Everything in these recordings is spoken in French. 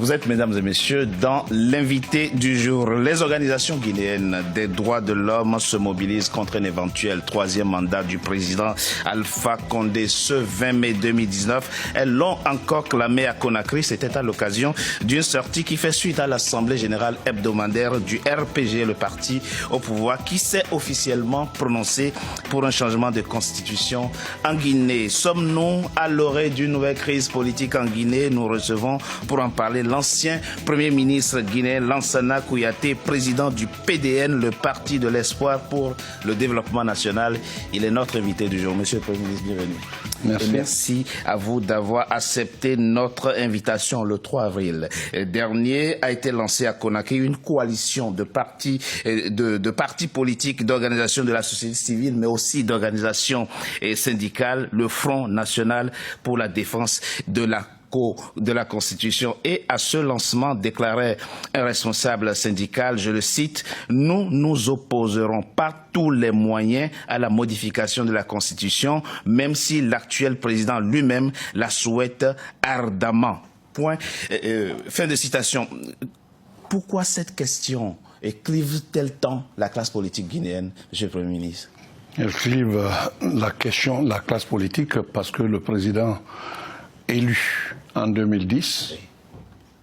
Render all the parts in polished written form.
Vous êtes, mesdames et messieurs, dans l'invité du jour. Les organisations guinéennes des droits de l'homme se mobilisent contre un éventuel troisième mandat du président Alpha Condé ce 20 mai 2019. Elles l'ont encore clamé à Conakry. C'était à l'occasion d'une sortie qui fait suite à l'Assemblée générale hebdomadaire du RPG, le parti au pouvoir, qui s'est officiellement prononcé pour un changement de constitution en Guinée. Sommes-nous à l'orée d'une nouvelle crise politique en Guinée? Nous recevons pour en parler l'ancien Premier ministre guinéen Lansana Kouyaté, président du PDN, le Parti de l'espoir pour le développement national. Il est notre invité du jour. Monsieur le Premier ministre, bienvenue. Merci. Et merci à vous d'avoir accepté notre invitation. Le 3 avril dernier a été lancée à Conakry une coalition de partis politiques, d'organisations de la société civile, mais aussi d'organisations syndicales, le Front national pour la défense de la Constitution. Et à ce lancement, déclarait un responsable syndical, je le cite, « Nous nous opposerons par tous les moyens à la modification de la Constitution, même si l'actuel président lui-même la souhaite ardemment. » Point. Fin de citation. Pourquoi cette question clive-t-elle tant la classe politique guinéenne, Monsieur le Premier ministre? Elle clive la classe politique parce que le président élu en 2010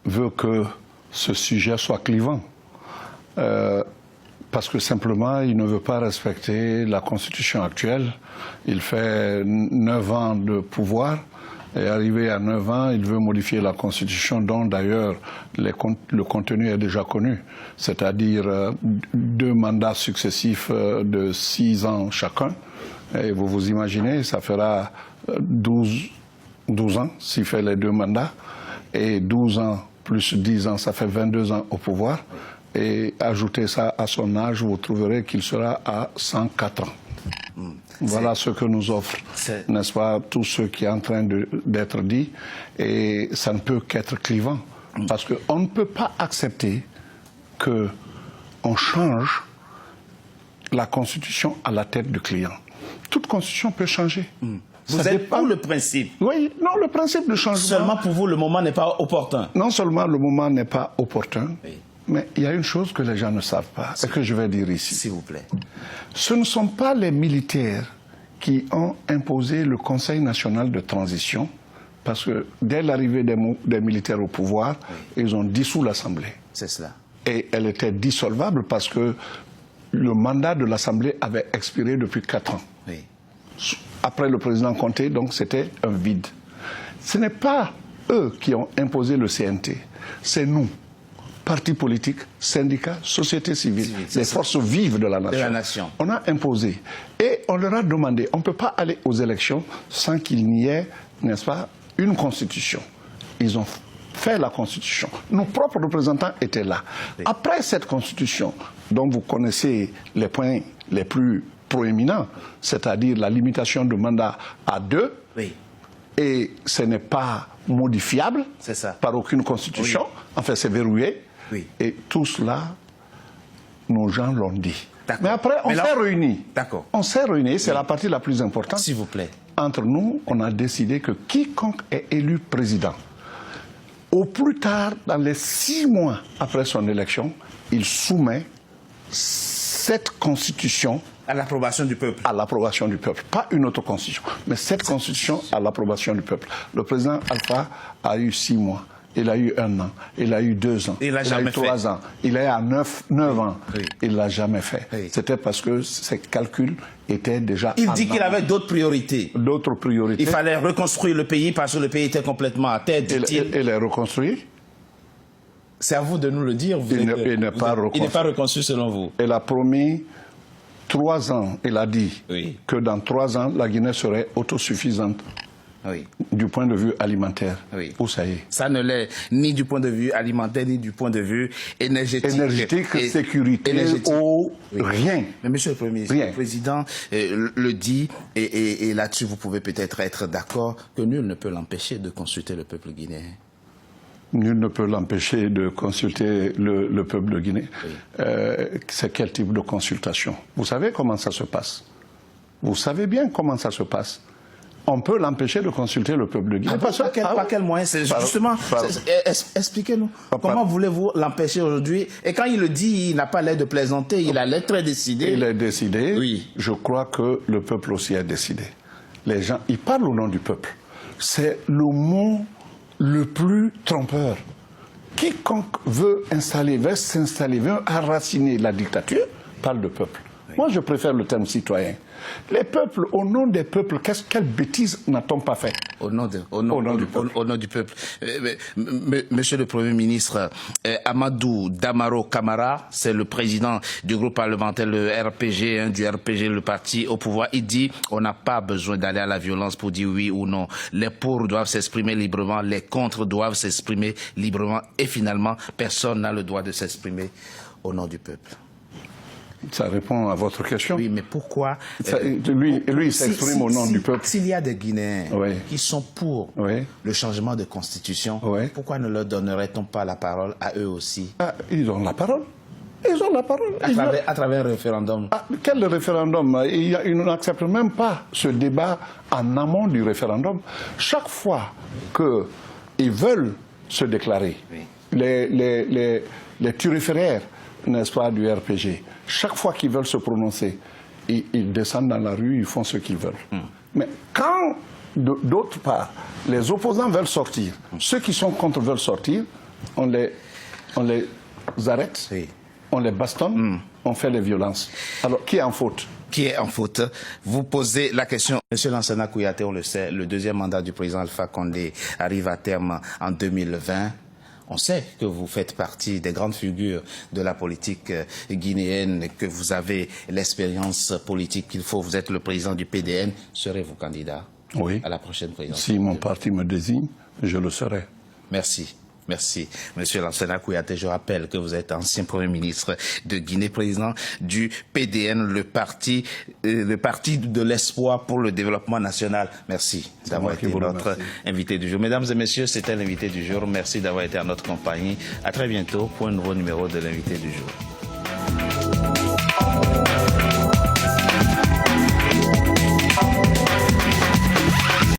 veut que ce sujet soit clivant. Parce que simplement, il ne veut pas respecter la constitution actuelle. Il fait 9 ans de pouvoir et arrivé à 9 ans, il veut modifier la constitution dont d'ailleurs le contenu est déjà connu. C'est-à-dire 2 mandats successifs de 6 ans chacun. Et vous vous imaginez, ça fera 12 ans s'il fait les 2 mandats, et 12 ans plus 10 ans, ça fait 22 ans au pouvoir, et ajoutez ça à son âge, vous trouverez qu'il sera à 104 ans. Voilà ce que nous offre, n'est-ce pas, tout ce qui est en train d'être dit, et ça ne peut qu'être clivant, parce qu'on ne peut pas accepter qu'on change la Constitution à la tête du client. Toute Constitution peut changer. Vous êtes pour le principe? Oui, non, le principe de changement... Seulement pour vous, le moment n'est pas opportun? Non seulement le moment n'est pas opportun, oui, mais il y a une chose que les gens ne savent pas, et que je vais dire ici. S'il vous plaît. Ce ne sont pas les militaires qui ont imposé le Conseil national de transition, parce que dès l'arrivée des militaires au pouvoir, oui, ils ont dissous l'Assemblée. C'est cela. Et elle était dissolvable parce que le mandat de l'Assemblée avait expiré depuis 4 ans. Oui. Après le président Conté, donc c'était un vide. Ce n'est pas eux qui ont imposé le CNT, c'est nous, partis politiques, syndicats, société civile, les forces vives de la nation. On a imposé et on leur a demandé, on ne peut pas aller aux élections sans qu'il n'y ait, n'est-ce pas, une constitution. Ils ont fait la constitution. Nos propres représentants étaient là. Oui. Après cette constitution, dont vous connaissez les points les plus proéminent, c'est-à-dire la limitation de mandat à 2, oui, et ce n'est pas modifiable par aucune constitution, oui, enfin c'est verrouillé, oui, et tout cela, nos gens l'ont dit. Mais après, on s'est réunis. On s'est réunis, c'est oui, la partie la plus importante. S'il vous plaît. Entre nous, on a décidé que quiconque est élu président, au plus tard, dans les 6 mois après son élection, il soumet cette constitution à l'approbation du peuple. À l'approbation du peuple. Pas une autre constitution, mais cette constitution à l'approbation du peuple. Le président Alpha a eu 6 mois, il a eu 1 an, il a eu 2 ans, il a eu 3 ans, il est à 9 ans. Oui. Il ne l'a jamais fait. Oui. C'était parce que ses calculs étaient déjà... Il dit qu'il avait d'autres priorités. D'autres priorités. Il fallait reconstruire le pays parce que le pays était complètement à terre, dit-il. Il est reconstruit. C'est à vous de nous le dire. Il n'est pas reconstruit selon vous. Il a promis 3 ans, il a dit, oui, que dans 3 ans, la Guinée serait autosuffisante, oui, du point de vue alimentaire. Oui. Où ça y est? Ça ne l'est ni du point de vue alimentaire, ni du point de vue énergétique. Sécurité, eau, oui, rien. Mais Monsieur le Premier ministre, le Président le dit, et là-dessus vous pouvez peut-être être d'accord, que nul ne peut l'empêcher de consulter le peuple guinéen. Nul ne peut l'empêcher de consulter le peuple de Guinée. Oui. C'est quel type de consultation? Vous savez comment ça se passe? Vous savez bien comment ça se passe. on peut l'empêcher de consulter le peuple de Guinée. Par quel moyen? Justement, expliquez-nous. Comment voulez-vous l'empêcher aujourd'hui? Et quand il le dit, il n'a pas l'air de plaisanter, il a l'air très décidé. Il est décidé. Oui. Je crois que le peuple aussi est décidé. Les gens, ils parlent au nom du peuple. C'est le mot le plus trompeur. Quiconque veut s'installer, veut enraciner la dictature, parle de peuple. Oui. Moi, je préfère le terme citoyen. Les peuples, au nom des peuples, quelle bêtise n'a-t-on pas fait? Au nom du peuple. Monsieur le Premier ministre, Amadou Damaro Camara, c'est le président du groupe parlementaire, le RPG, du RPG, le parti au pouvoir. Il dit on n'a pas besoin d'aller à la violence pour dire oui ou non. Les pour doivent s'exprimer librement, les contre doivent s'exprimer librement. Et finalement, personne n'a le droit de s'exprimer au nom du peuple. Ça répond à votre question. Oui, mais pourquoi lui, il s'exprime au nom du peuple. S'il y a des Guinéens qui sont pour le changement de constitution, pourquoi ne leur donnerait-on pas la parole à eux aussi? Ils ont la parole. Ils ont la parole. À travers un référendum. Quel référendum? Ils n'acceptent même pas ce débat en amont du référendum. Chaque fois qu'ils veulent se déclarer, les turiféraires, n'est-ce pas, du RPG, chaque fois qu'ils veulent se prononcer, ils descendent dans la rue, ils font ce qu'ils veulent. Mais quand, d'autre part, les opposants veulent sortir, ceux qui sont contre veulent sortir, on les arrête, on les bastonne, on fait les violences. Alors, qui est en faute? Qui est en faute? Vous posez la question. Monsieur Lansana Kouyaté, on le sait, le deuxième mandat du président Alpha Condé arrive à terme en 2020. On sait que vous faites partie des grandes figures de la politique guinéenne, que vous avez l'expérience politique qu'il faut. Vous êtes le président du PDN. Serez-vous candidat à la prochaine présidentielle? Si mon parti me désigne, je le serai. Merci. Merci. Monsieur Lansana Kouyaté, je rappelle que vous êtes ancien Premier ministre de Guinée, président du PDN, le parti de l'espoir pour le développement national. Merci d'avoir été notre invité du jour. Mesdames et messieurs, c'était l'invité du jour. Merci d'avoir été à notre compagnie. À très bientôt pour un nouveau numéro de l'invité du jour.